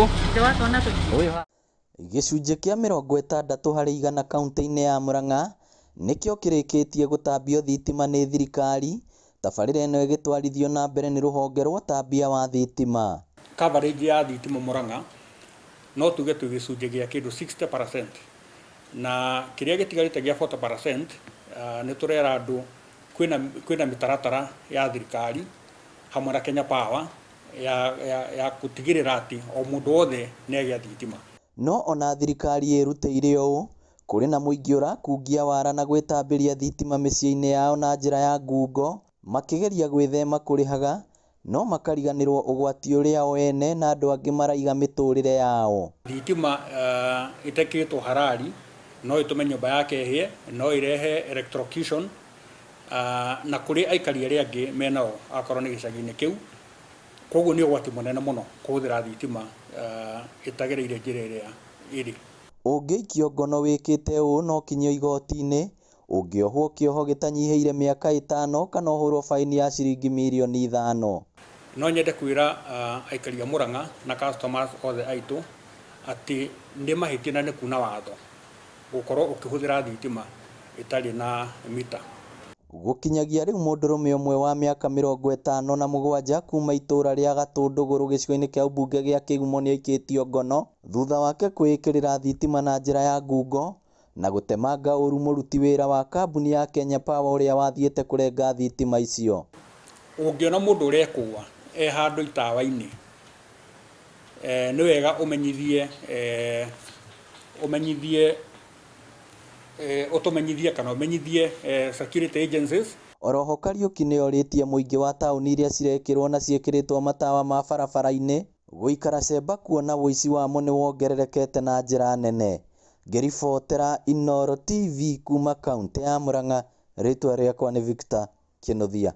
Kå? Gĩcunjĩ kĩa 60 harĩ igana kaunti-inĩ ya Murang'a nĩkĩo kĩrĩkĩtie gũtambio thitima nĩ thirikari. Tabarĩra ĩno ĩgĩtwarithio na mbere nĩ rũhonge rwa ũtambia wa thitima. Coverage ya thitima Murang'a no tuge twĩ gĩcunjĩ gĩa kĩndũ 60%, na kĩrĩa gĩtigarĩte gĩa 40% nĩ tũrera andũ kwĩna mĩtaratara ya thirikari hamwe na Kenya Power ya gũtigĩrĩra atĩ o mũndũ wothe nĩagĩa thitima. No ona thirikari ĩrutĩire ũũ, kũrĩ na mũingĩ ũrakungia wara na gwĩtambĩria thitima mĩciĩ-inĩ yao na njĩra ya ngungo, makĩgeria gwĩthema kũrĩhaga, no makariganĩrwo ũgwati ũrĩa o ene na andũ angĩ maraiga mĩtũrĩre yao. Thitima ĩtekĩrĩtwo halali no ĩtũme nyũmba yake ĩhĩe, no ĩrehe electrocution, na kũrĩ aikari arĩa angĩ menao akorwo nĩ gĩcagi-inĩ kĩu. Koguo nĩ ũgwati mũnene mũno kũhũthĩra thitima ĩtagereire njĩra ĩrĩa ĩrĩ. Ũngĩikio ngono wĩkĩte ũũ no kinyio igoti-inĩ, ũngĩohwo kĩoho gĩtanyihĩire mĩaka 5 kana ũhũrwo faini ya ciringi mirioni 5. No nyende kwĩra aikari a Murang'a na customers othe aitũ atĩ nĩ mahĩtia na nĩ kuna watho gũkorwo ũkĩhũthĩra thitima ĩtarĩ na mita. Gũkinyagia rĩu mũndũrũme ũmwe wa mĩaka 57 kuma itũra rĩa Gatũndũgũrũ gĩcigo-inĩ kĩa ũmbunge gĩa Kĩgumo nĩ aikĩtio ngono thutha wake kwĩĩkĩrĩra thitima na njĩra ya ngungo na gũtemanga ũru mũruti wĩra wa kambuni ya Kenya Power ũrĩa wathiĩte kũrenga thitima icio. Ũngĩona mũndũ ũrekũa handũ itawa-inĩ, nĩ wega ũtũmenyithie kana ũmenyithie security agencies. Oroho Kariuki nĩ orĩtie mũingĩ wa taũni iria cirekĩrwo na ciĩkĩrĩtwo matawa ma barabara-inĩ gũikara cemba kuona wũici wamo nĩ wongererekete na njĩra nene. Ngĩribotera Inooro TV kuma kaunti ya Murang'a, rĩtwa rĩakwa nĩ Victor Kĩnuthia.